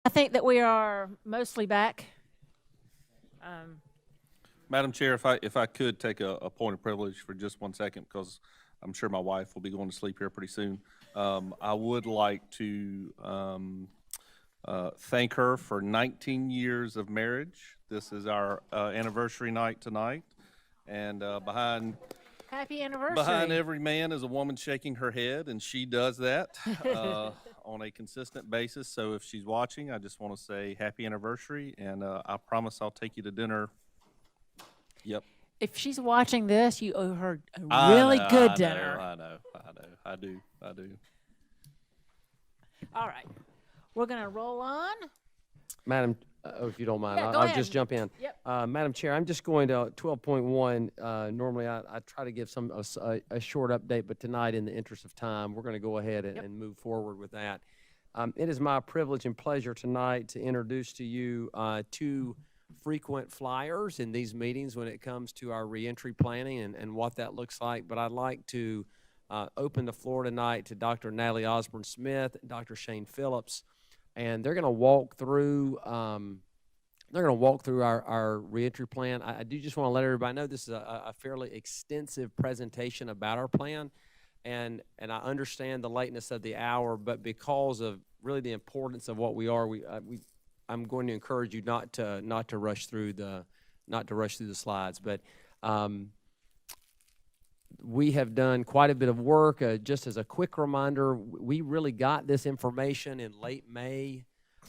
I think that we are mostly back. Madam Chair, if I could take a point of privilege for just 1 second, because I'm sure my wife will be going to sleep here pretty soon. I would like to thank her for 19 years of marriage. This is our anniversary night tonight, and Happy anniversary. behind every man is a woman shaking her head, and she does that on a consistent basis. So if she's watching, I just want to say happy anniversary, and I promise I'll take you to dinner. Yep. If she's watching this, you owe her a really good dinner. I do. All right. We're going to roll on. Madam, if you don't mind, Yeah, go I'll ahead. just jump in. Yep. Madam Chair, I'm just going to 12.1. Normally, I try to give a short update, but tonight, in the interest of time, we're going to go ahead and move forward with that. It is my privilege and pleasure tonight to introduce to you two frequent flyers in these meetings when it comes to our reentry planning and what that looks like. But I'd like to open the floor tonight to Dr. Natalie Osborne-Smith and Dr. Shane Phillips, and they're going to walk through our reentry plan. I do just want to let everybody know this is a fairly extensive presentation about our plan, and I understand the lateness of the hour, but because of really the importance of what we are, I'm going to encourage you not to rush through the slides. But we have done quite a bit of work. Just as a quick reminder, we really got this information in late May,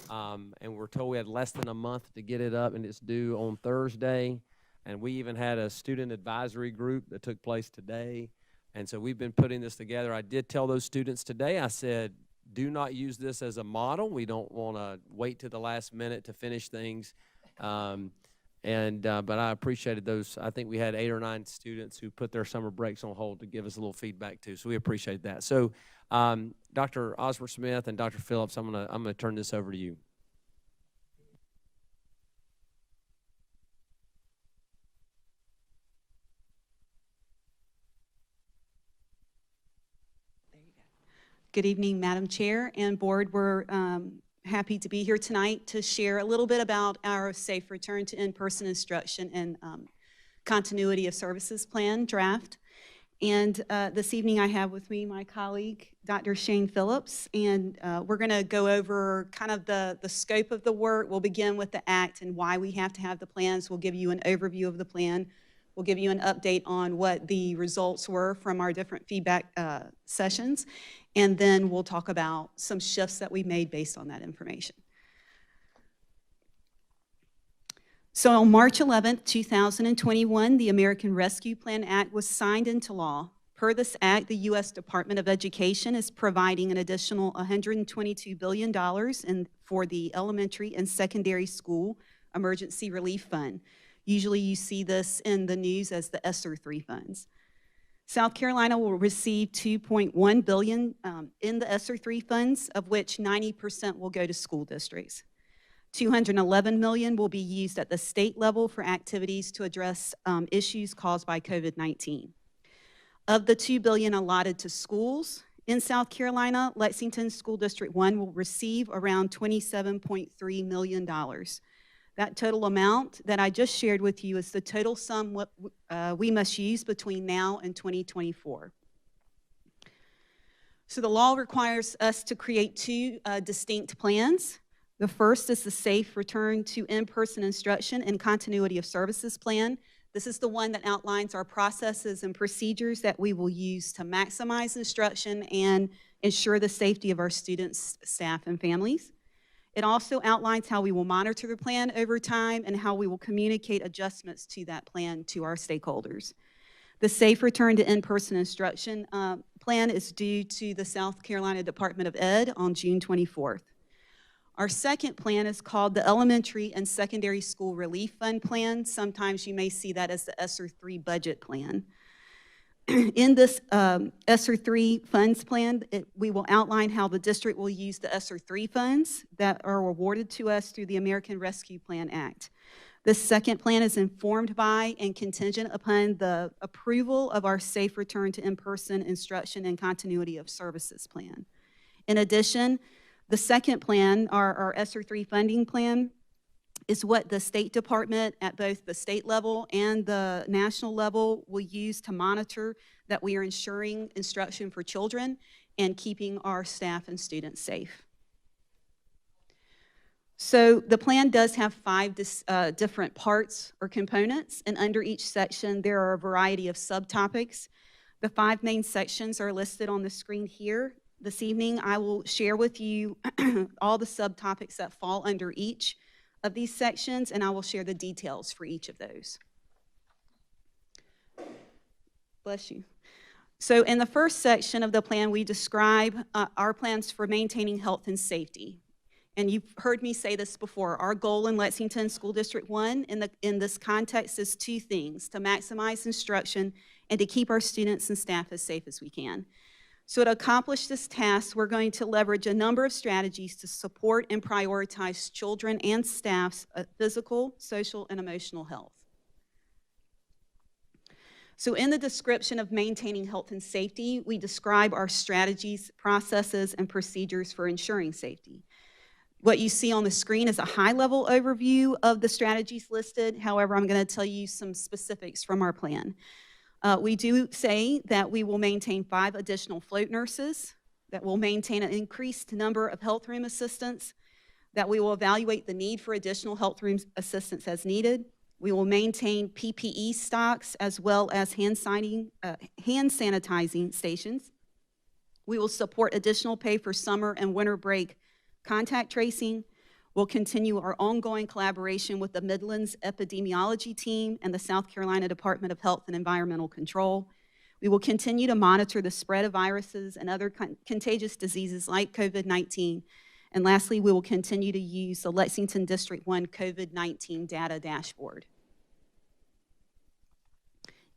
and we're told we had less than a month to get it up, and it's due on Thursday. And we even had a student advisory group that took place today. And so we've been putting this together. I did tell those students today, I said, do not use this as a model. We don't want to wait to the last minute to finish things. But I appreciated those. I think we had 8 or 9 students who put their summer breaks on hold to give us a little feedback too. So we appreciate that. So Dr. Osborne-Smith and Dr. Phillips, I'm gonna turn this over to you. Good evening, Madam Chair and Board. We're happy to be here tonight to share a little bit about our Safe Return to In-Person Instruction and Continuity of Services Plan draft. And this evening I have with me my colleague, Dr. Shane Phillips, and we're going to go over kind of the scope of the work. We'll begin with the ACT and why we have to have the plans. We'll give you an overview of the plan. We'll give you an update on what the results were from our different feedback sessions. And then we'll talk about some shifts that we made based on that information. So on March 11th, 2021, the American Rescue Plan Act was signed into law. Per this act, the U.S. Department of Education is providing an additional $122 billion for the elementary and secondary school emergency relief fund. Usually you see this in the news as the ESSER 3 funds. South Carolina will receive $2.1 billion in the ESSER 3 funds, of which 90% will go to school districts. $211 million will be used at the state level for activities to address issues caused by COVID-19. Of the $2 billion allotted to schools in South Carolina, Lexington School District One will receive around $27.3 million. That total amount that I just shared with you is the total sum we must use between now and 2024. So the law requires us to create 2 distinct plans. The first is the Safe Return to In-Person Instruction and Continuity of Services Plan. This is the one that outlines our processes and procedures that we will use to maximize instruction and ensure the safety of our students, staff, and families. It also outlines how we will monitor the plan over time and how we will communicate adjustments to that plan to our stakeholders. The Safe Return to In-Person Instruction plan is due to the South Carolina Department of Ed on June 24th. Our second plan is called the Elementary and Secondary School Relief Fund Plan. Sometimes you may see that as the ESSER 3 budget plan. In this ESSER 3 funds plan, we will outline how the district will use the ESSER 3 funds that are awarded to us through the American Rescue Plan Act. This second plan is informed by and contingent upon the approval of our Safe Return to In-Person Instruction and Continuity of Services Plan. In addition, The second plan, our ESSER 3 funding plan, is what the State Department at both the state level and the national level will use to monitor that we are ensuring instruction for children and keeping our staff and students safe. So the plan does have 5 different parts or components, and under each section there are a variety of subtopics. The 5 main sections are listed on the screen here. This evening I will share with you all the subtopics that fall under each of these sections, and I will share the details for each of those. Bless you. So in the first section of the plan, we describe our plans for maintaining health and safety. And you've heard me say this before. Our goal in Lexington School District One in this context is 2 things: to maximize instruction and to keep our students and staff as safe as we can. So to accomplish this task, we're going to leverage a number of strategies to support and prioritize children and staff's physical, social, and emotional health. So in the description of maintaining health and safety, we describe our strategies, processes, and procedures for ensuring safety. What you see on the screen is a high-level overview of the strategies listed. However, I'm going to tell you some specifics from our plan. We do say that we will maintain 5 additional float nurses, that will maintain an increased number of health room assistants, that we will evaluate the need for additional health room assistants as needed. We will maintain PPE stocks as well as hand sanitizing stations. We will support additional pay for summer and winter break contact tracing. We'll continue our ongoing collaboration with the Midlands Epidemiology Team and the South Carolina Department of Health and Environmental Control. We will continue to monitor the spread of viruses and other contagious diseases like COVID-19. And lastly, we will continue to use the Lexington District One COVID-19 data dashboard.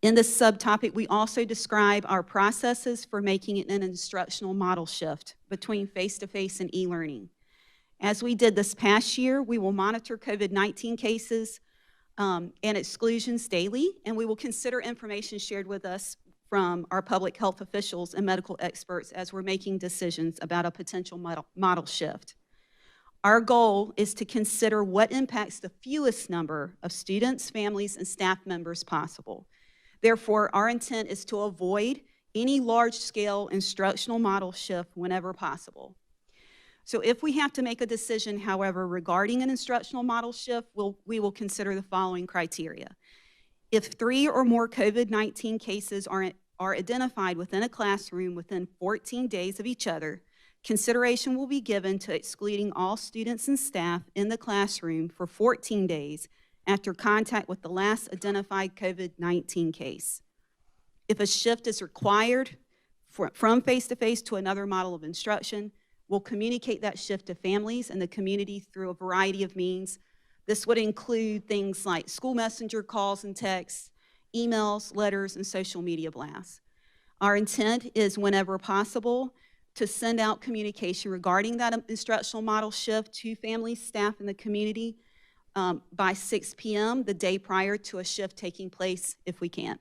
In this subtopic, we also describe our processes for making an instructional model shift between face-to-face and e-learning. As we did this past year, we will monitor COVID-19 cases and exclusions daily, and we will consider information shared with us from our public health officials and medical experts as we're making decisions about a potential model shift. Our goal is to consider what impacts the fewest number of students, families, and staff members possible. Therefore, our intent is to avoid any large-scale instructional model shift whenever possible. So if we have to make a decision, however, regarding an instructional model shift, we will consider the following criteria. If 3 or more COVID-19 cases are identified within a classroom within 14 days of each other, consideration will be given to excluding all students and staff in the classroom for 14 days after contact with the last identified COVID-19 case. If a shift is required from face-to-face to another model of instruction, we'll communicate that shift to families and the community through a variety of means. This would include things like school messenger calls and texts, emails, letters, and social media blasts. Our intent is, whenever possible, to send out communication regarding that instructional model shift to families, staff, and the community by 6 p.m. the day prior to a shift taking place if we can.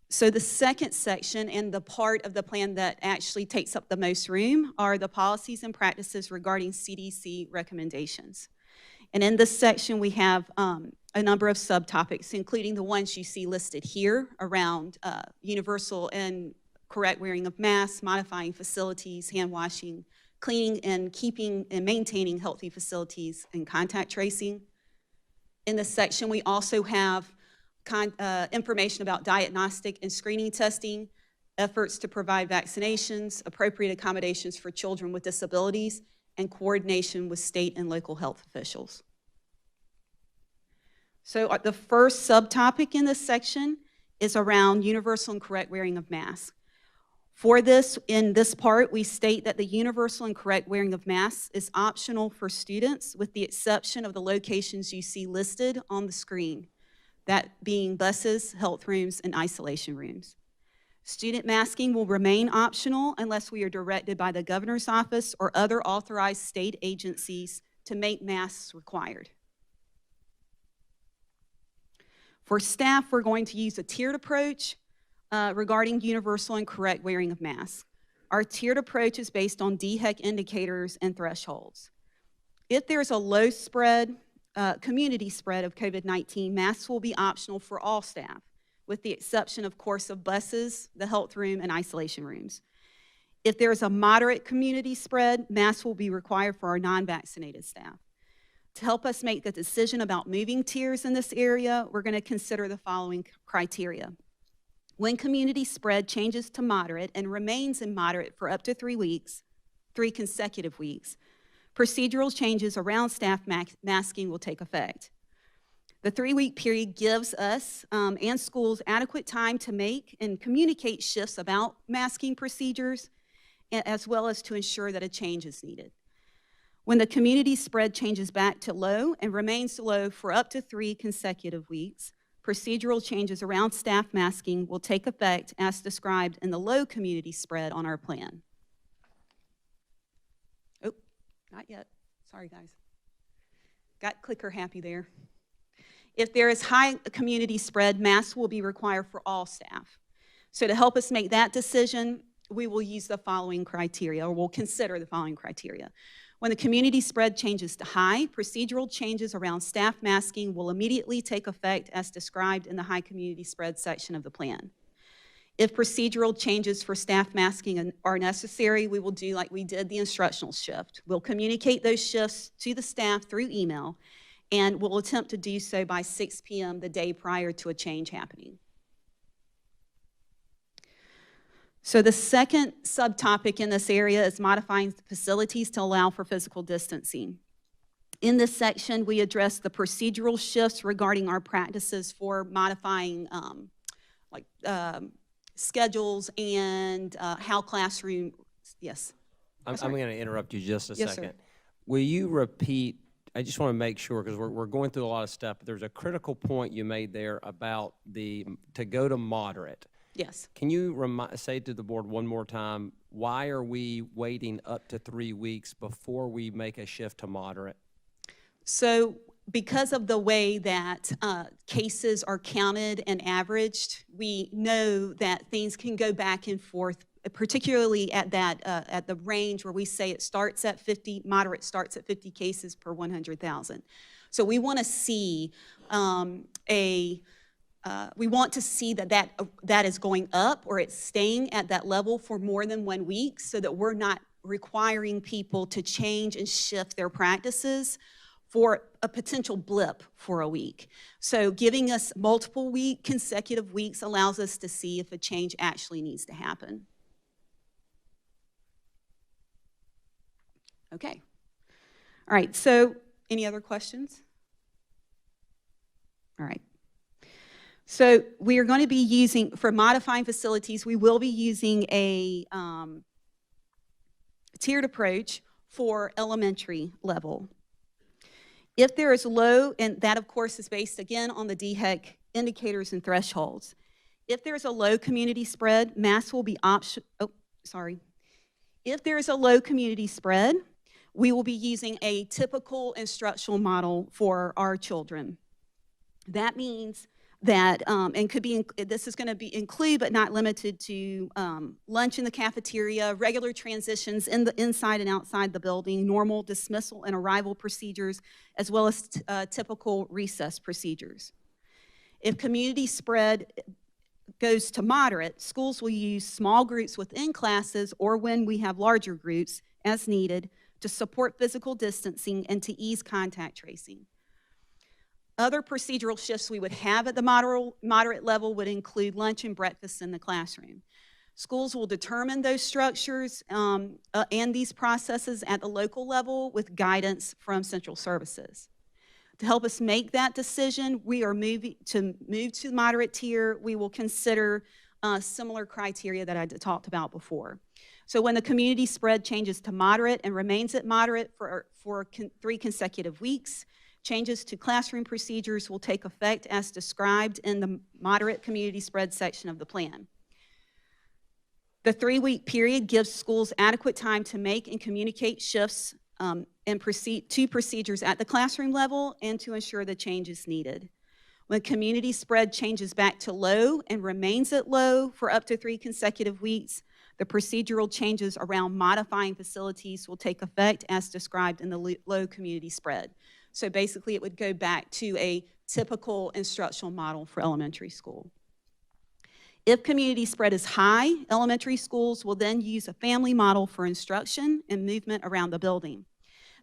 So the second section and the part of the plan that actually takes up the most room are the policies and practices regarding CDC recommendations. And in this section, we have a number of subtopics, including the ones you see listed here around universal and correct wearing of masks, modifying facilities, hand washing, cleaning and keeping and maintaining healthy facilities, and contact tracing. In this section, we also have information about diagnostic and screening testing, efforts to provide vaccinations, appropriate accommodations for children with disabilities, and coordination with state and local health officials. So the first subtopic in this section is around universal and correct wearing of masks. For this, in this part, we state that the universal and correct wearing of masks is optional for students with the exception of the locations you see listed on the screen, that being buses, health rooms, and isolation rooms. Student masking will remain optional unless we are directed by the governor's office or other authorized state agencies to make masks required. For staff, we're going to use a tiered approach regarding universal and correct wearing of masks. Our tiered approach is based on DHEC indicators and thresholds. If there's a low spread, community spread of COVID-19, masks will be optional for all staff, with the exception, of course, of buses, the health room, and isolation rooms. If there's a moderate community spread, masks will be required for our non-vaccinated staff. To help us make the decision about moving tiers in this area, we're going to consider the following criteria. When community spread changes to moderate and remains in moderate for up to 3 weeks, 3 consecutive weeks, procedural changes around staff masking will take effect. The 3-week period gives us and schools adequate time to make and communicate shifts about masking procedures, as well as to ensure that a change is needed. When the community spread changes back to low and remains low for up to 3 consecutive weeks, procedural changes around staff masking will take effect as described in the low community spread on our plan. Oh, not yet. Sorry, guys. Got clicker happy there. If there is high community spread, masks will be required for all staff. So to help us make that decision, we will use the following criteria, or we'll consider the following criteria. When the community spread changes to high, procedural changes around staff masking will immediately take effect as described in the high community spread section of the plan. If procedural changes for staff masking are necessary, we will do like we did the instructional shift. We'll communicate those shifts to the staff through email, and we'll attempt to do so by 6 p.m. the day prior to a change happening. So the second subtopic in this area is modifying facilities to allow for physical distancing. In this section, we address the procedural shifts regarding our practices for modifying schedules and how classroom, yes. I'm going to interrupt you just a Yes, second. sir. Will you repeat, I just want to make sure, because we're going through a lot of stuff, but there's a critical point you made there about to go to moderate. Yes. Can you say to the board one more time, why are we waiting up to 3 weeks before we make a shift to moderate? So because of the way that cases are counted and averaged, we know that things can go back and forth, particularly at the range where we say it starts at 50, moderate starts at 50 cases per 100,000. So we want to see that is going up or it's staying at that level for more than 1 week, so that we're not requiring people to change and shift their practices for a potential blip for a week. So giving us multiple consecutive weeks allows us to see if a change actually needs to happen. Okay. All right, so any other questions? All right. So we are going to be using, for modifying facilities, we will be using a tiered approach for elementary level. If there is low, and that of course is based again on the DHEC indicators and thresholds. If there's a low community spread, masks will be If there is a low community spread, we will be using a typical instructional model for our children. That means that, and could be, this is going to include but not limited to lunch in the cafeteria, regular transitions in the inside and outside the building, normal dismissal and arrival procedures, as well as typical recess procedures. If community spread goes to moderate, schools will use small groups within classes or when we have larger groups as needed to support physical distancing and to ease contact tracing. Other procedural shifts we would have at the moderate level would include lunch and breakfast in the classroom. Schools will determine those structures and these processes at the local level with guidance from central services. To help us make that decision, we are moving to the moderate tier. We will consider similar criteria that I talked about before. So when the community spread changes to moderate and remains at moderate for 3 consecutive weeks, changes to classroom procedures will take effect as described in the moderate community spread section of the plan. The 3-week period gives schools adequate time to make and communicate shifts and proceed to procedures at the classroom level and to ensure the change is needed. When community spread changes back to low and remains at low for up to 3 consecutive weeks, the procedural changes around modifying facilities will take effect as described in the low community spread. So basically, it would go back to a typical instructional model for elementary school. If community spread is high, elementary schools will then use a family model for instruction and movement around the building.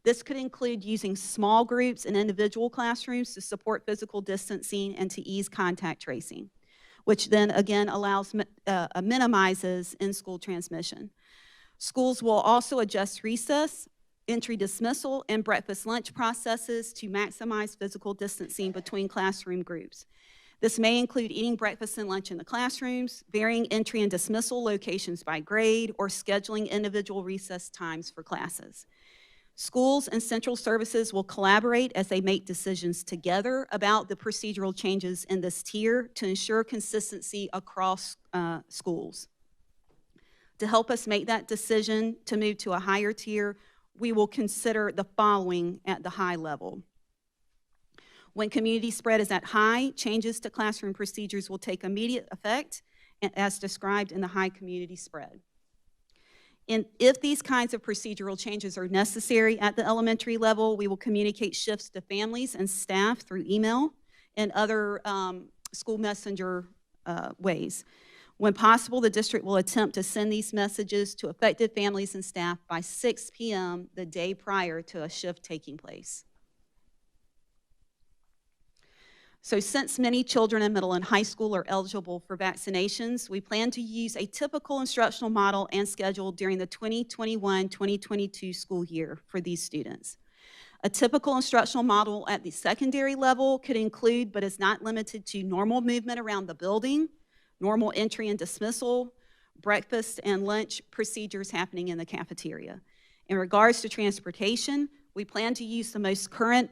This could include using small groups and individual classrooms to support physical distancing and to ease contact tracing, which then again minimizes in-school transmission. Schools will also adjust recess, entry dismissal, and breakfast lunch processes to maximize physical distancing between classroom groups. This may include eating breakfast and lunch in the classrooms, varying entry and dismissal locations by grade, or scheduling individual recess times for classes. Schools and central services will collaborate as they make decisions together about the procedural changes in this tier to ensure consistency across schools. To help us make that decision to move to a higher tier, we will consider the following at the high level. When community spread is at high, changes to classroom procedures will take immediate effect as described in the high community spread. And if these kinds of procedural changes are necessary at the elementary level, we will communicate shifts to families and staff through email and other school messenger ways. When possible, the district will attempt to send these messages to affected families and staff by 6 p.m. the day prior to a shift taking place. So since many children in middle and high school are eligible for vaccinations, we plan to use a typical instructional model and schedule during the 2021-2022 school year for these students. A typical instructional model at the secondary level could include, but is not limited to, normal movement around the building, normal entry and dismissal, breakfast and lunch procedures happening in the cafeteria. In regards to transportation, we plan to use the most current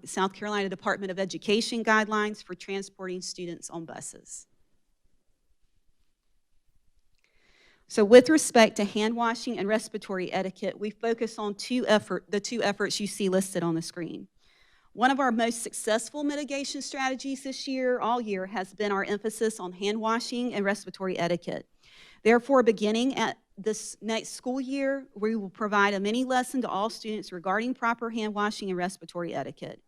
South Carolina Department of Education guidelines for transporting students on buses. So with respect to hand washing and respiratory etiquette, we focus on the two efforts you see listed on the screen. One of our most successful mitigation strategies this year, all year, has been our emphasis on hand washing and respiratory etiquette. Therefore, beginning at this next school year, we will provide a mini lesson to all students regarding proper hand washing and respiratory etiquette.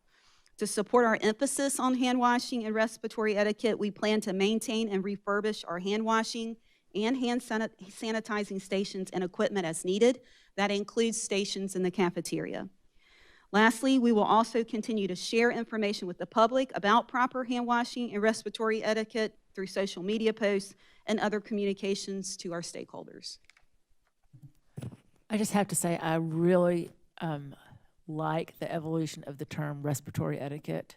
To support our emphasis on hand washing and respiratory etiquette, we plan to maintain and refurbish our hand washing and hand sanitizing stations and equipment as needed. That includes stations in the cafeteria. Lastly, we will also continue to share information with the public about proper hand washing and respiratory etiquette through social media posts and other communications to our stakeholders. I just have to say, I really like the evolution of the term respiratory etiquette.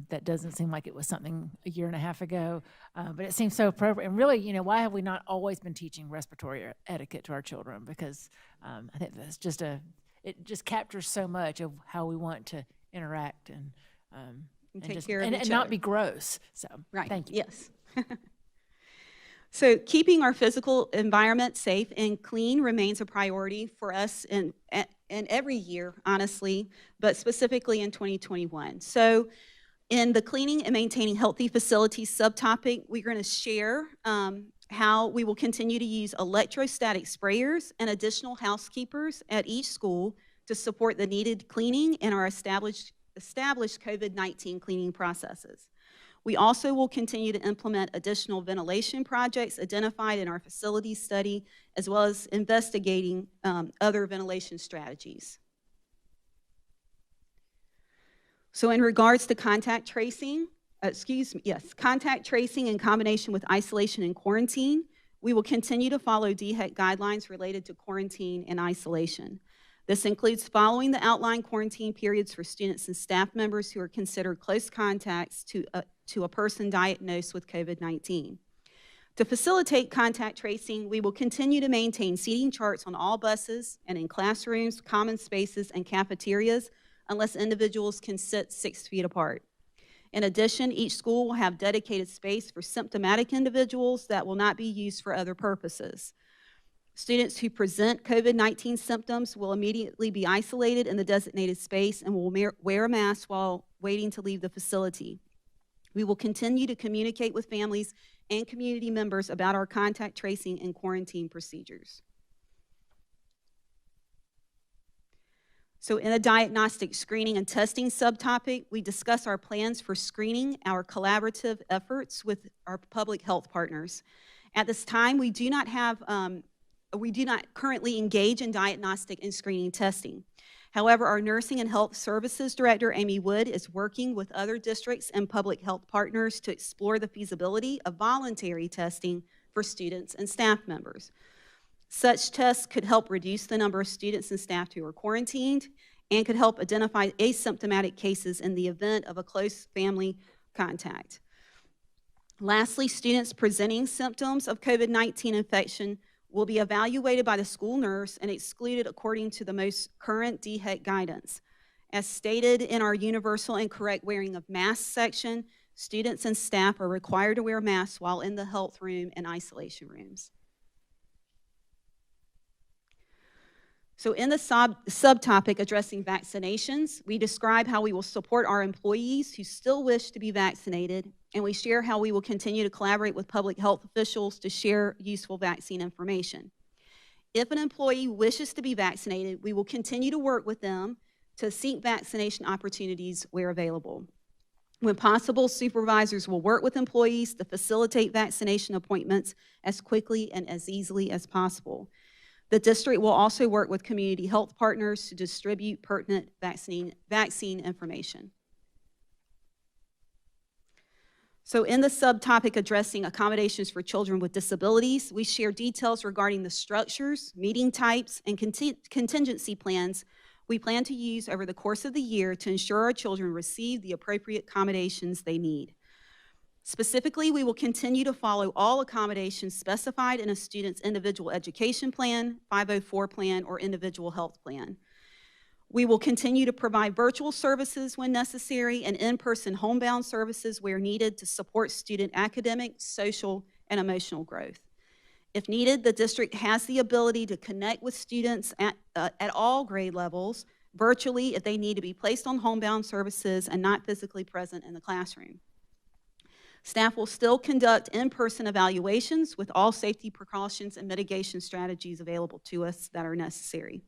That doesn't seem like it was something a year and a half ago, but it seems so appropriate. And really, why have we not always been teaching respiratory etiquette to our children? Because I think that's just it just captures so much of how we want to interact and not be gross. So, right. Thank you. Yes. So keeping our physical environment safe and clean remains a priority for us in every year, honestly, but specifically in 2021. So in the cleaning and maintaining healthy facilities subtopic, we're going to share how we will continue to use electrostatic sprayers and additional housekeepers at each school to support the needed cleaning and our established COVID-19 cleaning processes. We also will continue to implement additional ventilation projects identified in our facilities study, as well as investigating other ventilation strategies. So in regards to contact tracing, contact tracing in combination with isolation and quarantine, we will continue to follow DHEC guidelines related to quarantine and isolation. This includes following the outlined quarantine periods for students and staff members who are considered close contacts to a person diagnosed with COVID-19. To facilitate contact tracing, we will continue to maintain seating charts on all buses and in classrooms, common spaces, and cafeterias unless individuals can sit 6 feet apart. In addition, each school will have dedicated space for symptomatic individuals that will not be used for other purposes. Students who present COVID-19 symptoms will immediately be isolated in the designated space and will wear a mask while waiting to leave the facility. We will continue to communicate with families and community members about our contact tracing and quarantine procedures. So in the diagnostic screening and testing subtopic, we discuss our plans for screening, our collaborative efforts with our public health partners. At this time, we do not currently engage in diagnostic and screening testing. However, our Nursing and Health Services Director, Amy Wood, is working with other districts and public health partners to explore the feasibility of voluntary testing for students and staff members. Such tests could help reduce the number of students and staff who are quarantined and could help identify asymptomatic cases in the event of a close family contact. Lastly, students presenting symptoms of COVID-19 infection will be evaluated by the school nurse and excluded according to the most current DHEC guidance. As stated in our universal and correct wearing of masks section, students and staff are required to wear masks while in the health room and isolation rooms. So in the subtopic addressing vaccinations, we describe how we will support our employees who still wish to be vaccinated, and we share how we will continue to collaborate with public health officials to share useful vaccine information. If an employee wishes to be vaccinated, we will continue to work with them to seek vaccination opportunities where available. When possible, supervisors will work with employees to facilitate vaccination appointments as quickly and as easily as possible. The district will also work with community health partners to distribute pertinent vaccine information. So in the subtopic addressing accommodations for children with disabilities, we share details regarding the structures, meeting types, and contingency plans we plan to use over the course of the year to ensure our children receive the appropriate accommodations they need. Specifically, we will continue to follow all accommodations specified in a student's individual education plan, 504 plan, or individual health plan. We will continue to provide virtual services when necessary and in-person homebound services where needed to support student academic, social, and emotional growth. If needed, the district has the ability to connect with students at all grade levels virtually if they need to be placed on homebound services and not physically present in the classroom. Staff will still conduct in-person evaluations with all safety precautions and mitigation strategies available to us that are necessary.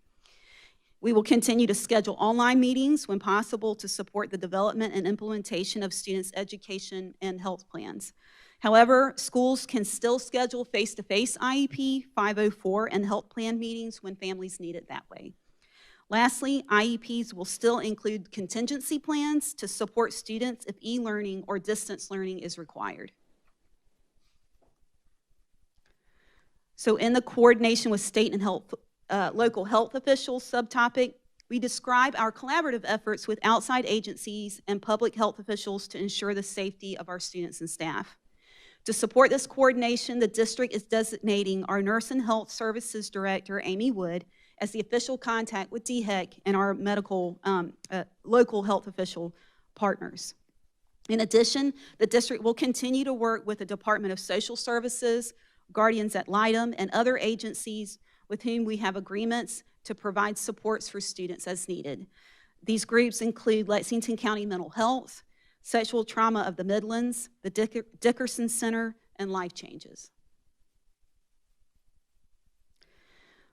We will continue to schedule online meetings when possible to support the development and implementation of students' education and health plans. However, schools can still schedule face-to-face IEP, 504, and health plan meetings when families need it that way. Lastly, IEPs will still include contingency plans to support students if e-learning or distance learning is required. So in the coordination with state and local health officials subtopic, we describe our collaborative efforts with outside agencies and public health officials to ensure the safety of our students and staff. To support this coordination, the district is designating our Nurse and Health Services Director, Amy Wood, as the official contact with DHEC and our local health official partners. In addition, the district will continue to work with the Department of Social Services, Guardians ad Litem, and other agencies with whom we have agreements to provide supports for students as needed. These groups include Lexington County Mental Health, Sexual Trauma of the Midlands, the Dickerson Center, and Life Changes.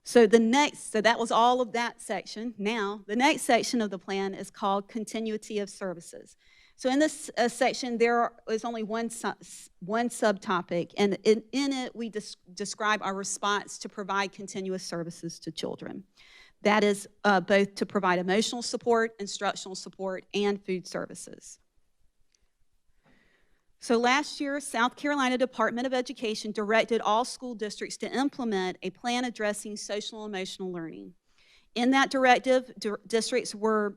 So that was all of that section. Now, the next section of the plan is called Continuity of Services. So in this section, there is only one subtopic, and in it, we describe our response to provide continuous services to children. That is both to provide emotional support, instructional support, and food services. So last year, South Carolina Department of Education directed all school districts to implement a plan addressing social and emotional learning. In that directive, districts were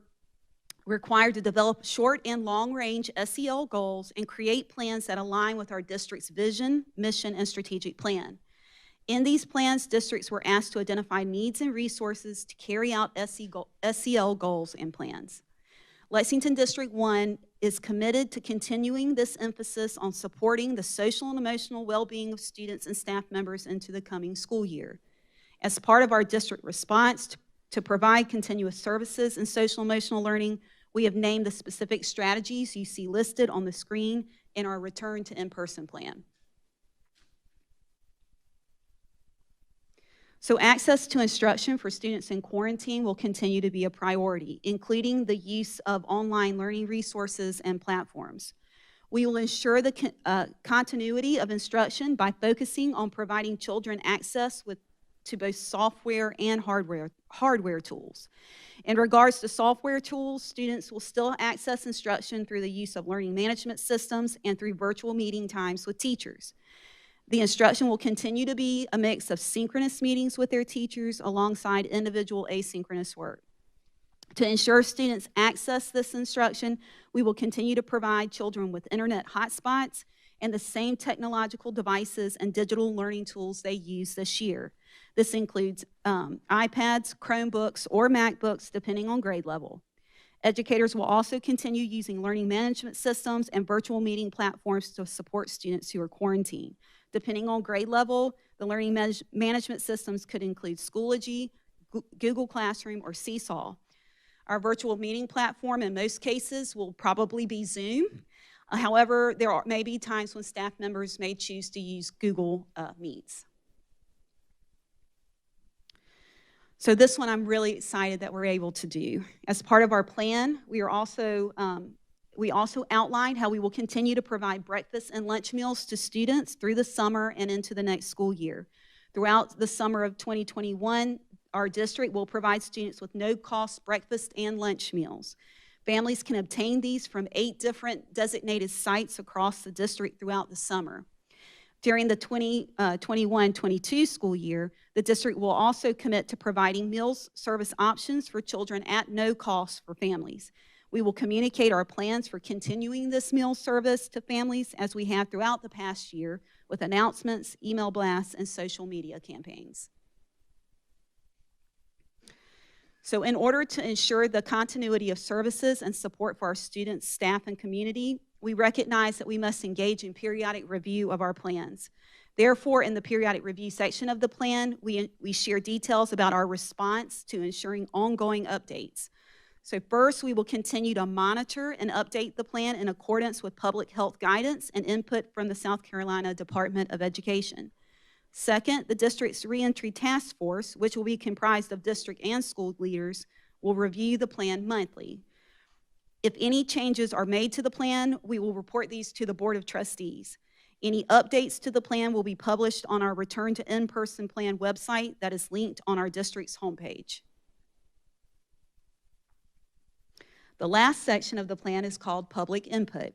required to develop short and long-range SEL goals and create plans that align with our district's vision, mission, and strategic plan. In these plans, districts were asked to identify needs and resources to carry out SEL goals and plans. Lexington District One is committed to continuing this emphasis on supporting the social and emotional well-being of students and staff members into the coming school year. As part of our district response to provide continuous services in social and emotional learning, we have named the specific strategies you see listed on the screen and our return to in-person plan. So access to instruction for students in quarantine will continue to be a priority, including the use of online learning resources and platforms. We will ensure the continuity of instruction by focusing on providing children access to both software and hardware tools. In regards to software tools, students will still access instruction through the use of learning management systems and through virtual meeting times with teachers. The instruction will continue to be a mix of synchronous meetings with their teachers alongside individual asynchronous work. To ensure students access this instruction, we will continue to provide children with internet hotspots and the same technological devices and digital learning tools they use this year. This includes iPads, Chromebooks, or MacBooks, depending on grade level. Educators will also continue using learning management systems and virtual meeting platforms to support students who are quarantined. Depending on grade level, the learning management systems could include Schoology, Google Classroom, or Seesaw. Our virtual meeting platform in most cases will probably be Zoom. However, there may be times when staff members may choose to use Google Meets. So this one I'm really excited that we're able to do. As part of our plan, we also outlined how we will continue to provide breakfast and lunch meals to students through the summer and into the next school year. Throughout the summer of 2021, our district will provide students with no-cost breakfast and lunch meals. Families can obtain these from 8 different designated sites across the district throughout the summer. During the 2021-22 school year, the district will also commit to providing meals service options for children at no cost for families. We will communicate our plans for continuing this meal service to families as we have throughout the past year with announcements, email blasts, and social media campaigns. So in order to ensure the continuity of services and support for our students, staff, and community, we recognize that we must engage in periodic review of our plans. Therefore, in the periodic review section of the plan, we share details about our response to ensuring ongoing updates. So first, we will continue to monitor and update the plan in accordance with public health guidance and input from the South Carolina Department of Education. Second, the district's reentry task force, which will be comprised of district and school leaders, will review the plan monthly. If any changes are made to the plan, we will report these to the Board of Trustees. Any updates to the plan will be published on our Return to In-Person Plan website that is linked on our district's homepage. The last section of the plan is called Public Input.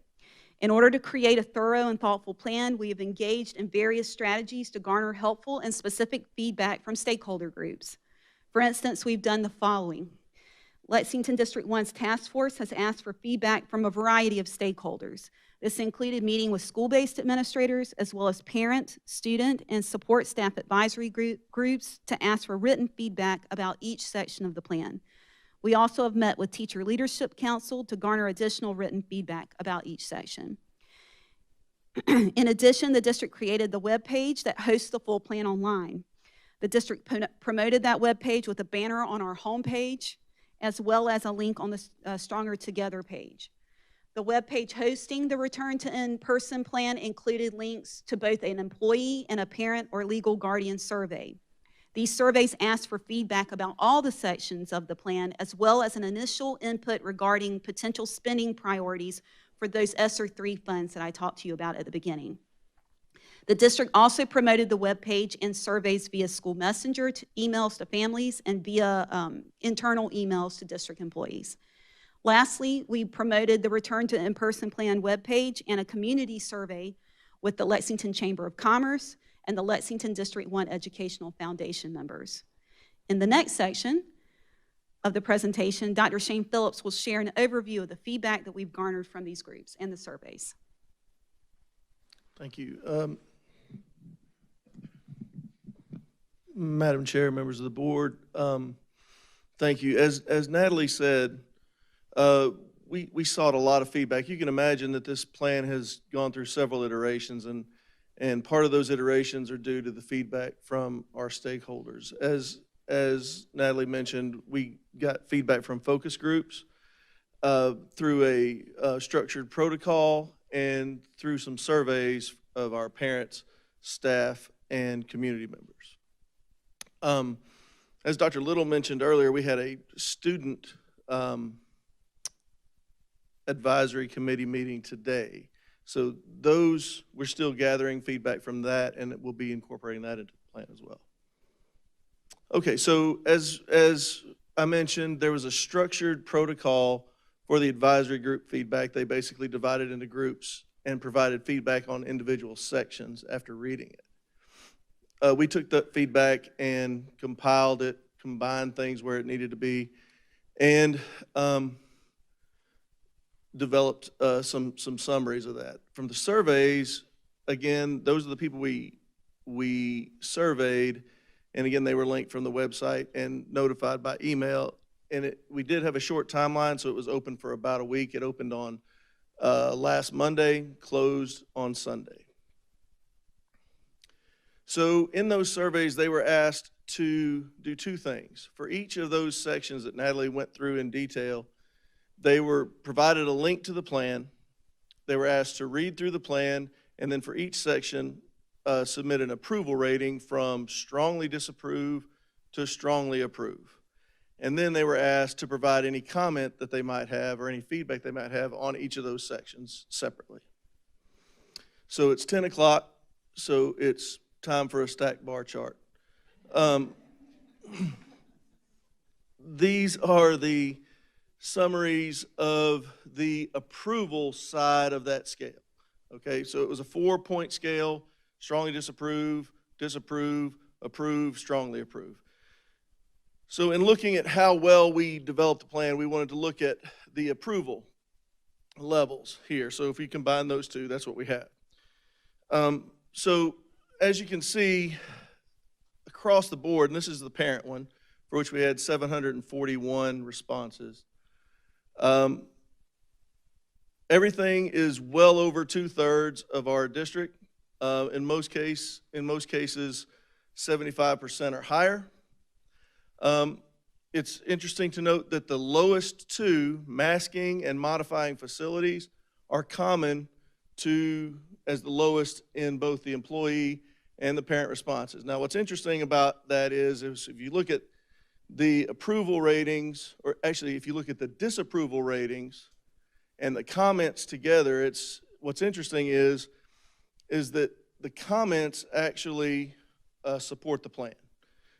In order to create a thorough and thoughtful plan, we have engaged in various strategies to garner helpful and specific feedback from stakeholder groups. For instance, we've done the following. Lexington District One's task force has asked for feedback from a variety of stakeholders. This included meeting with school-based administrators as well as parent, student, and support staff advisory groups to ask for written feedback about each section of the plan. We also have met with Teacher Leadership Council to garner additional written feedback about each section. In addition, the district created the web page that hosts the full plan online. The district promoted that web page with a banner on our homepage, as well as a link on the Stronger Together page. The web page hosting the Return to In-Person Plan included links to both an employee and a parent or legal guardian survey. These surveys asked for feedback about all the sections of the plan, as well as an initial input regarding potential spending priorities for those ESSER 3 funds that I talked to you about at the beginning. The district also promoted the webpage and surveys via school messenger, emails to families, and via internal emails to district employees. Lastly, we promoted the Return to In-Person Plan webpage and a community survey with the Lexington Chamber of Commerce and the Lexington District 1 Educational Foundation members. In the next section of the presentation, Dr. Shane Phillips will share an overview of the feedback that we've garnered from these groups and the surveys. Thank you. Madam Chair, members of the board, thank you. As Natalie said, we sought a lot of feedback. You can imagine that this plan has gone through several iterations, and part of those iterations are due to the feedback from our stakeholders. As Natalie mentioned, we got feedback from focus groups through a structured protocol and through some surveys of our parents, staff, and community members. As Dr. Little mentioned earlier, we had a student advisory committee meeting today. So we're still gathering feedback from that, and we'll be incorporating that into the plan as well. Okay, so as I mentioned, there was a structured protocol for the advisory group feedback. They basically divided into groups and provided feedback on individual sections after reading it. We took that feedback and compiled it, combined things where it needed to be, and developed some summaries of that. From the surveys, again, those are the people we surveyed, and again, they were linked from the website and notified by email. And we did have a short timeline, so it was open for about a week. It opened on last Monday, closed on Sunday. So in those surveys, they were asked to do two things. For each of those sections that Natalie went through in detail, they were provided a link to the plan. They were asked to read through the plan, and then for each section, submit an approval rating from strongly disapprove to strongly approve. And then they were asked to provide any comment that they might have or any feedback they might have on each of those sections separately. So it's 10 o'clock, so it's time for a stack bar chart. These are the summaries of the approval side of that scale. Okay, so it was a 4-point scale: strongly disapprove, disapprove, approve, strongly approve. So in looking at how well we developed the plan, we wanted to look at the approval levels here. So if we combine those two, that's what we had. So as you can see across the board, and this is the parent one, for which we had 741 responses. Everything is well over 2/3 of our district. In most cases, 75% or higher. It's interesting to note that the lowest two, masking and modifying facilities, are common as the lowest in both the employee and the parent responses. Now, what's interesting about that is if you look at the approval ratings, or actually if you look at the disapproval ratings and the comments together, what's interesting is that the comments actually support the plan.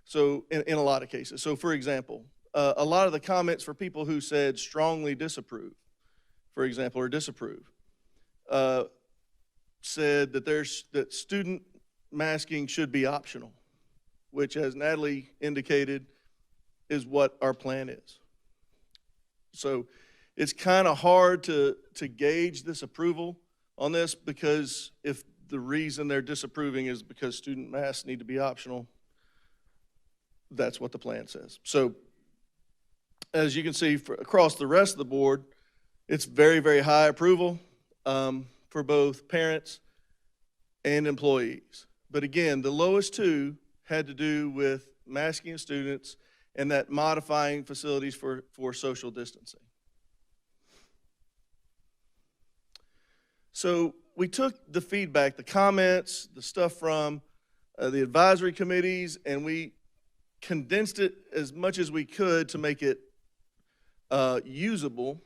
So in a lot of cases. So for example, a lot of the comments for people who said strongly disapprove, for example, or disapprove, said that student masking should be optional, which, as Natalie indicated, is what our plan is. So it's kind of hard to gauge this approval on this, because if the reason they're disapproving is because student masks need to be optional, that's what the plan says. So as you can see across the rest of the board, it's very, very high approval for both parents and employees. But again, the lowest two had to do with masking of students and that modifying facilities for social distancing. So we took the feedback, the comments, the stuff from the advisory committees, and we condensed it as much as we could to make it usable.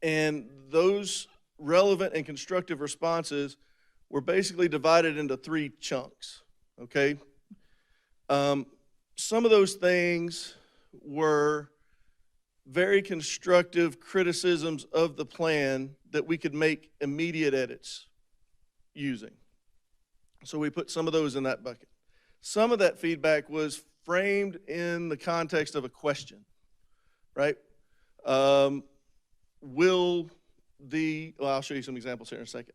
And those relevant and constructive responses were basically divided into 3 chunks, okay? Some of those things were very constructive criticisms of the plan that we could make immediate edits using. So we put some of those in that bucket. Some of that feedback was framed in the context of a question, right? I'll show you some examples here in a second.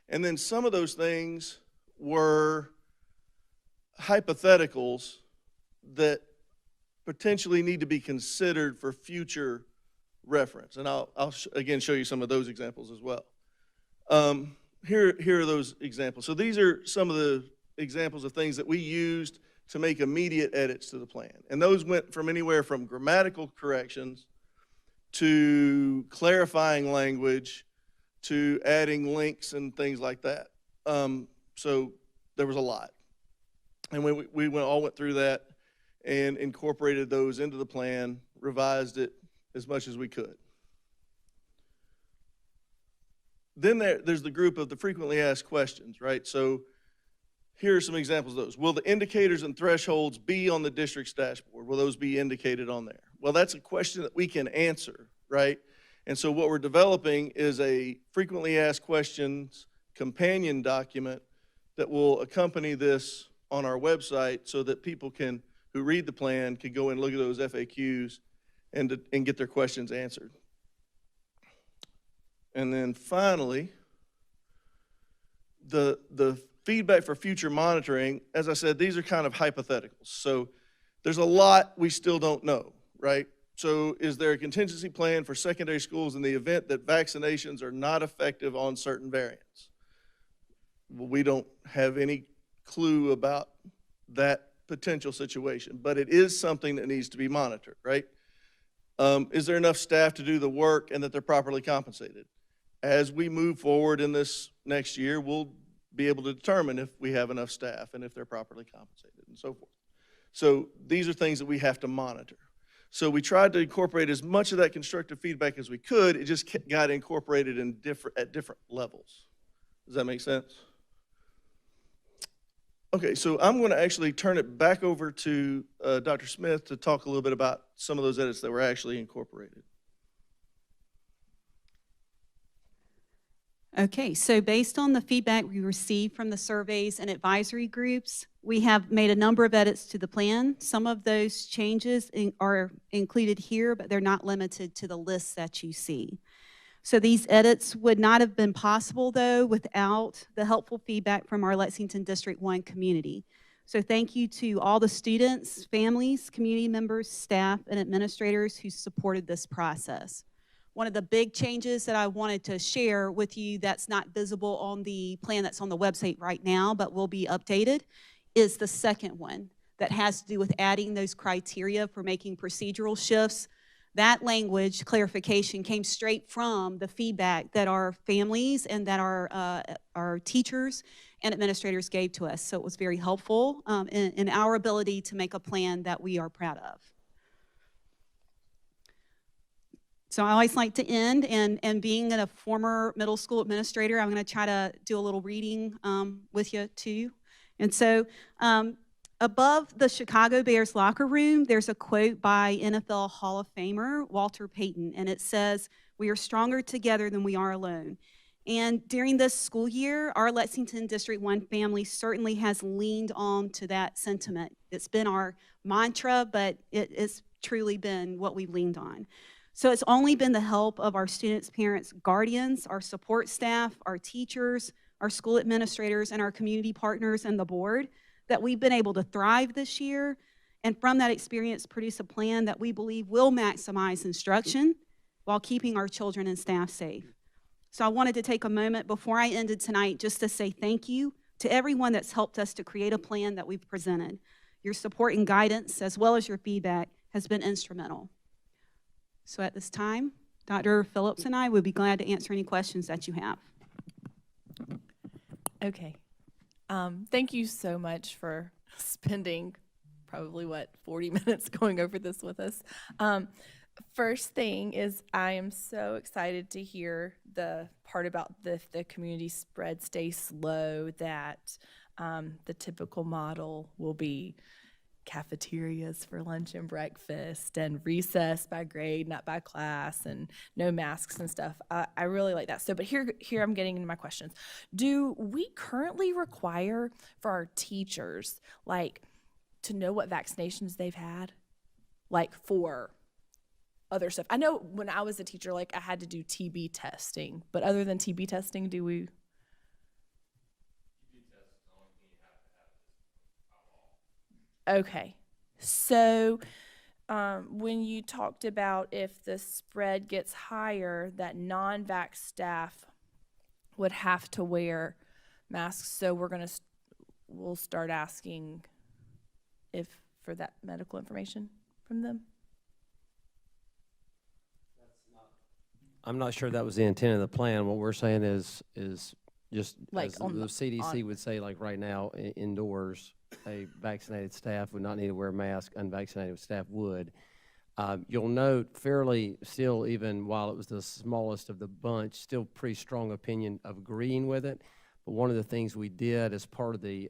And then some of those things were hypotheticals that potentially need to be considered for future reference. And I'll again show you some of those examples as well. Here are those examples. So these are some of the examples of things that we used to make immediate edits to the plan. And those went from anywhere from grammatical corrections to clarifying language to adding links and things like that. So there was a lot. And when we all went through that and incorporated those into the plan, revised it as much as we could. Then there's the group of the frequently asked questions, right? So here are some examples of those. Will the indicators and thresholds be on the district's dashboard? Will those be indicated on there? Well, that's a question that we can answer, right? And so what we're developing is a frequently asked questions companion document that will accompany this on our website so that people who read the plan can go and look at those FAQs and get their questions answered. And then finally, the feedback for future monitoring, as I said, these are kind of hypotheticals. So there's a lot we still don't know, right? So is there a contingency plan for secondary schools in the event that vaccinations are not effective on certain variants? Well, we don't have any clue about that potential situation, but it is something that needs to be monitored, right? Is there enough staff to do the work and that they're properly compensated? As we move forward in this next year, we'll be able to determine if we have enough staff and if they're properly compensated and so forth. So these are things that we have to monitor. So we tried to incorporate as much of that constructive feedback as we could. It just got incorporated at different levels. Does that make sense? Okay, so I'm going to actually turn it back over to Dr. Smith to talk a little bit about some of those edits that were actually incorporated. Okay, so based on the feedback we received from the surveys and advisory groups, we have made a number of edits to the plan. Some of those changes are included here, but they're not limited to the lists that you see. So these edits would not have been possible, though, without the helpful feedback from our Lexington District One community. So thank you to all the students, families, community members, staff, and administrators who supported this process. One of the big changes that I wanted to share with you that's not visible on the plan that's on the website right now, but will be updated, is the second one that has to do with adding those criteria for making procedural shifts. That language clarification came straight from the feedback that our families and that our teachers and administrators gave to us. So it was very helpful in our ability to make a plan that we are proud of. So I always like to end, and being a former middle school administrator, I'm going to try to do a little reading with you too. And so above the Chicago Bears locker room, there's a quote by NFL Hall of Famer Walter Payton, and it says, "We are stronger together than we are alone." And during this school year, our Lexington District 1 family certainly has leaned on to that sentiment. It's been our mantra, but it's truly been what we've leaned on. So it's only been the help of our students, parents, guardians, our support staff, our teachers, our school administrators, and our community partners and the board that we've been able to thrive this year, and from that experience produce a plan that we believe will maximize instruction while keeping our children and staff safe. So I wanted to take a moment before I ended tonight just to say thank you to everyone that's helped us to create a plan that we've presented. Your support and guidance, as well as your feedback, has been instrumental. So at this time, Dr. Phillips and I would be glad to answer any questions that you have. Okay. Thank you so much for spending probably, 40 minutes going over this with us. First thing is I am so excited to hear the part about the community spread stays low, that the typical model will be cafeterias for lunch and breakfast and recess by grade, not by class, and no masks and stuff. I really like that. So, but here I'm getting into my questions. Do we currently require for our teachers, like, to know what vaccinations they've had, like for other stuff? I know when I was a teacher, like, I had to do TB testing, but other than TB testing, do we? Okay, so when you talked about if the spread gets higher, that non-vax staff would have to wear masks, so we'll start asking for that medical information from them? I'm not sure that was the intent of the plan. What we're saying is just Like as on the the- CDC on- would say, like right now, indoors, a vaccinated staff would not need to wear a mask, unvaccinated staff would. You'll note fairly still, even while it was the smallest of the bunch, still pretty strong opinion of agreeing with it. But one of the things we did as part of the,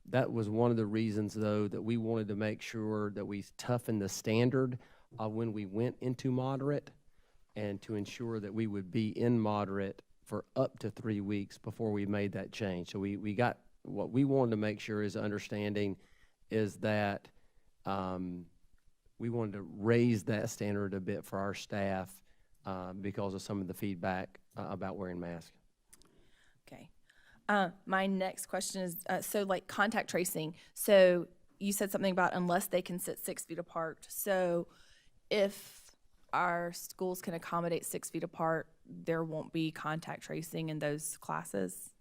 that was one of the reasons though, that we wanted to make sure that we toughened the standard of when we went into moderate, and to ensure that we would be in moderate for up to 3 weeks before we made that change. So we got, what we wanted to make sure is understanding is that we wanted to raise that standard a bit for our staff because of some of the feedback about wearing masks. Okay. My next question is, so like contact tracing. So you said something about unless they can sit 6 feet apart. So if our schools can accommodate 6 feet apart, there won't be contact tracing in those classes?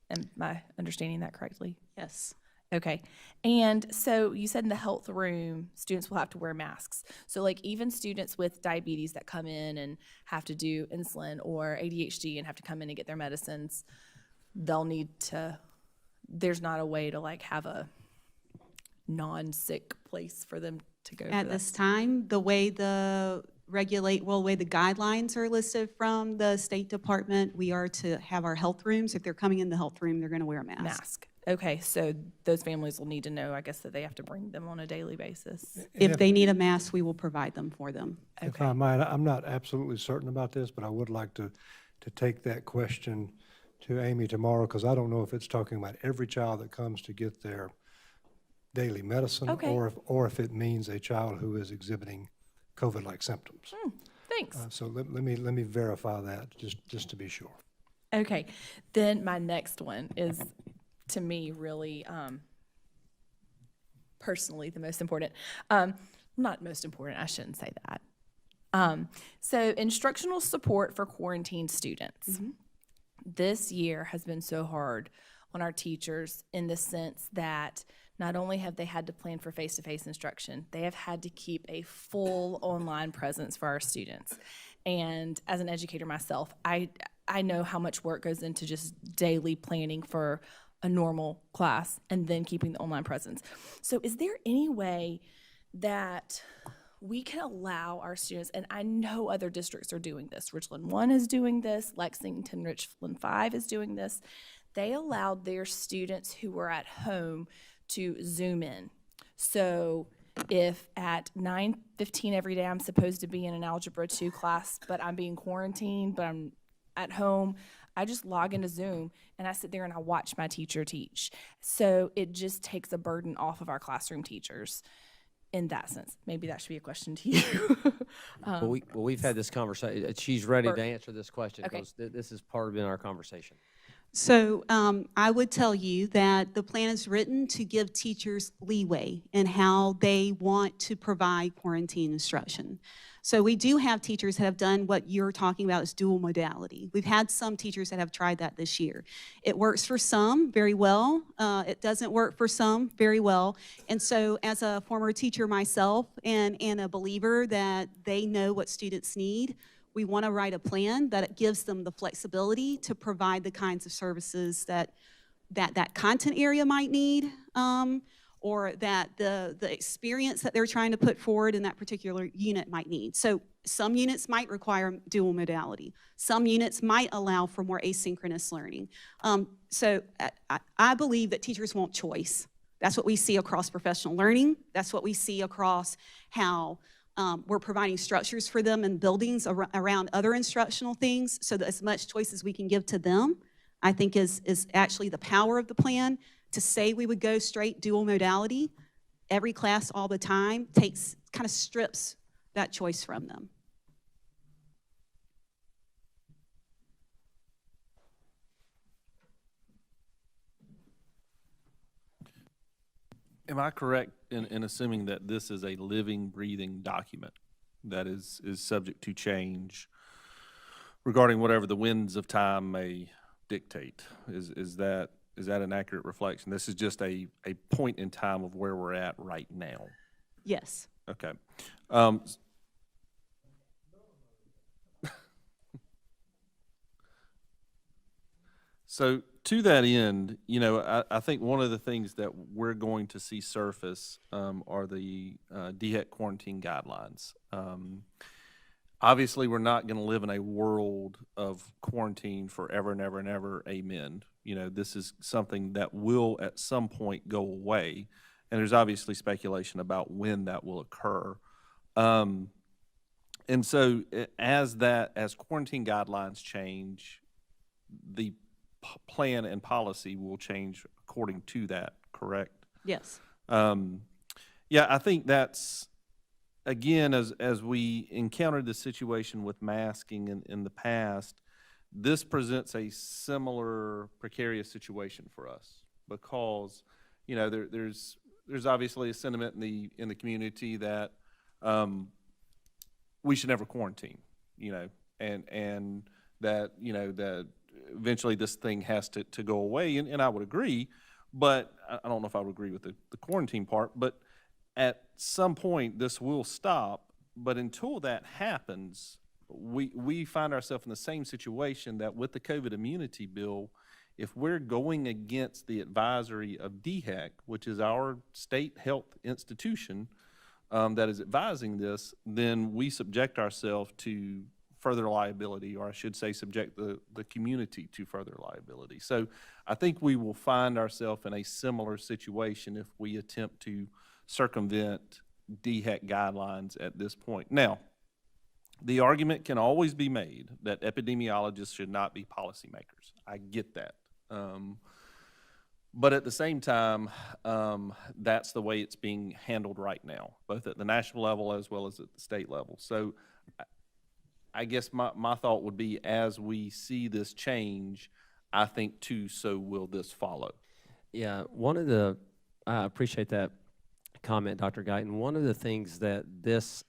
Am I understanding that correctly? Yes. Okay. And so you said in the health room, students will have to wear masks. So like even students with diabetes that come in and have to do insulin or ADHD and have to come in and get their medicines, they'll need to, there's not a way to like have a non-sick place for them to go. At this time, the way the way the guidelines are listed from the State Department, we are to have our health rooms. If they're coming in the health room, they're going to wear a mask. Mask. Okay, so those families will need to know, I guess, that they have to bring them on a daily basis. If they need a mask, we will provide them for them. If I might, I'm not absolutely certain about this, but I would like to take that question to Amy tomorrow, because I don't know if it's talking about every child that comes to get their daily medicine, Okay. or if it means a child who is exhibiting COVID-like symptoms. Thanks. So let me verify that just to be sure. Okay, then my next one is, to me, really personally the most important. Not most important, I shouldn't say that. So instructional support for quarantined students. This year has been so hard on our teachers in the sense that not only have they had to plan for face-to-face instruction, they have had to keep a full online presence for our students. And as an educator myself, I know how much work goes into just daily planning for a normal class and then keeping the online presence. So is there any way that we can allow our students, and I know other districts are doing this, Richland 1 is doing this, Lexington Richland 5 is doing this, they allowed their students who were at home to Zoom in. So if at 9:15 every day I'm supposed to be in an Algebra 2 class, but I'm being quarantined, but I'm at home, I just log into Zoom and I sit there and I watch my teacher teach. So it just takes a burden off of our classroom teachers in that sense. Maybe that should be a question to you. Well, we've had this conversation. She's ready Or- to answer this question Okay. because this is part of our conversation. So I would tell you that the plan is written to give teachers leeway in how they want to provide quarantine instruction. So we do have teachers that have done what you're talking about as dual modality. We've had some teachers that have tried that this year. It works for some very well. It doesn't work for some very well. And so as a former teacher myself and a believer that they know what students need, we want to write a plan that gives them the flexibility to provide the kinds of services that content area might need, or that the experience that they're trying to put forward in that particular unit might need. So some units might require dual modality. Some units might allow for more asynchronous learning. So I believe that teachers want choice. That's what we see across professional learning. That's what we see across how we're providing structures for them in buildings around other instructional things, so that as much choice as we can give to them, I think is actually the power of the plan. To say we would go straight dual modality, every class all the time, kind of strips that choice from them. Am I correct in assuming that this is a living, breathing document that is subject to change regarding whatever the winds of time may dictate? Is that an accurate reflection? This is just a point in time of where we're at right now. Yes. Okay. So to that end, I think one of the things that we're going to see surface are the DHEC quarantine guidelines. Obviously, we're not going to live in a world of quarantine forever and ever and ever. Amen. This is something that will at some point go away, and there's obviously speculation about when that will occur. And so as quarantine guidelines change, the plan and policy will change according to that, correct? Yes. Yeah, I think that's, again, as we encountered the situation with masking in the past, this presents a similar precarious situation for us because, there's obviously a sentiment in the community that we should never quarantine, and that, that eventually this thing has to go away, and I would agree, but I don't know if I would agree with the quarantine part, but at some point this will stop, but until that happens, we find ourselves in the same situation that with the COVID immunity bill, if we're going against the advisory of DHEC, which is our state health institution that is advising this, then we subject ourselves to further liability, or I should say subject the community to further liability. So I think we will find ourselves in a similar situation if we attempt to circumvent DHEC guidelines at this point. Now, the argument can always be made that epidemiologists should not be policymakers. I get that. But at the same time, that's the way it's being handled right now, both at the national level as well as at the state level. So I guess my thought would be, as we see this change, I think too, so will this follow. Yeah, I appreciate that comment, Dr. Guyton. One of the things that this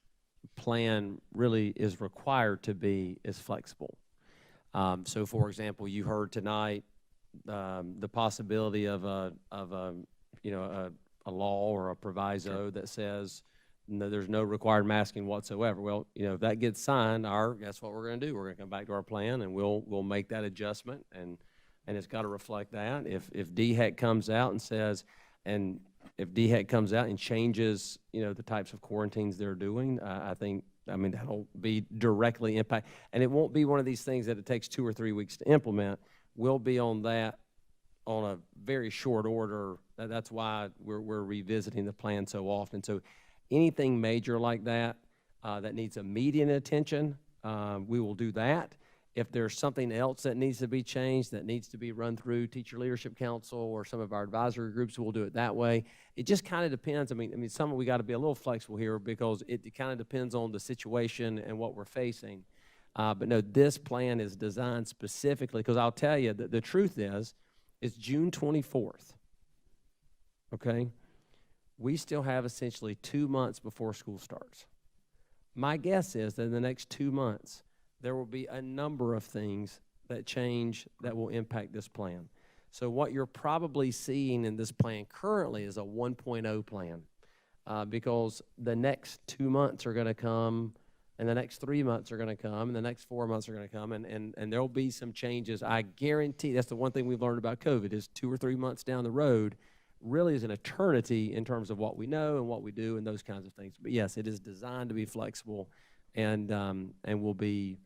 plan really is required to be is flexible. So for example, you heard tonight the possibility of a law or a proviso that says no, there's no required masking whatsoever. Well, if that gets signed, guess what we're going to do? We're going to come back to our plan and we'll make that adjustment, and it's got to reflect that. If DHEC comes out and says, and if DHEC comes out and changes, the types of quarantines they're doing, that'll be directly impact. And it won't be one of these things that it takes 2 or 3 weeks to implement. We'll be on that on a very short order. That's why we're revisiting the plan so often. So anything major like that that needs immediate attention, we will do that. If there's something else that needs to be changed, that needs to be run through Teacher Leadership Council or some of our advisory groups, we'll do it that way. It just kind of depends. We got to be a little flexible here because it kind of depends on the situation and what we're facing. But no, this plan is designed specifically, because I'll tell you that the truth is, it's June 24th, okay? We still have essentially 2 months before school starts. My guess is that in the next 2 months, there will be a number of things that change that will impact this plan. So what you're probably seeing in this plan currently is a 1.0 plan because the next 2 months are going to come, and the next 3 months are going to come, and the next 4 months are going to come, and there'll be some changes. I guarantee that's the one thing we've learned about COVID is 2 or 3 months down the road really is an eternity in terms of what we know and what we do and those kinds of things. But yes, it is designed to be flexible and will be,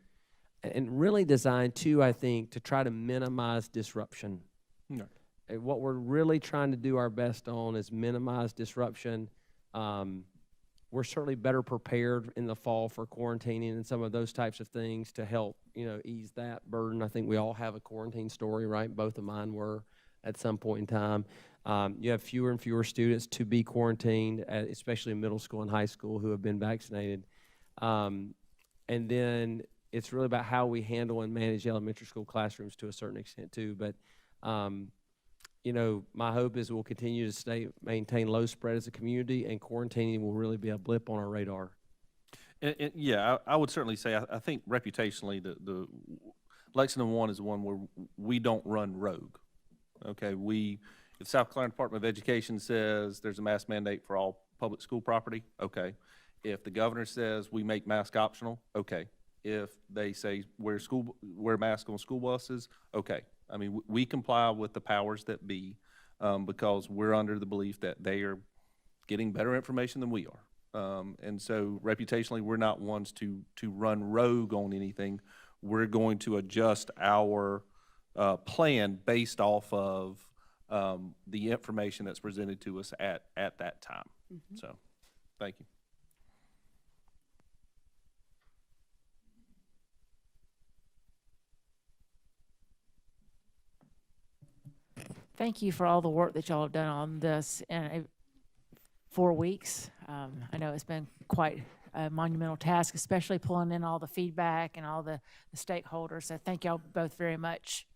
and really designed too, I think, to try to minimize disruption. No. And what we're really trying to do our best on is minimize disruption. We're certainly better prepared in the fall for quarantining and some of those types of things to help, ease that burden. I think we all have a quarantine story, right? Both of mine were at some point in time. You have fewer and fewer students to be quarantined, especially in middle school and high school, who have been vaccinated. And then it's really about how we handle and manage elementary school classrooms to a certain extent too. But, my hope is we'll continue to maintain low spread as a community, and quarantining will really be a blip on our radar. And yeah, I would certainly say, I think reputationally, the Lexington One is one where we don't run rogue. Okay, if South Carolina Department of Education says there's a mask mandate for all public school property, okay. If the governor says we make mask optional, okay. If they say wear mask on school buses, okay. I mean, we comply with the powers that be because we're under the belief that they are getting better information than we are. And so reputationally, we're not ones to run rogue on anything. We're going to adjust our plan based off of the information that's presented to us at that time. So, thank you. Thank you for all the work that y'all have done on this in 4 weeks. I know it's been quite a monumental task, especially pulling in all the feedback and all the stakeholders. So thank y'all both very much.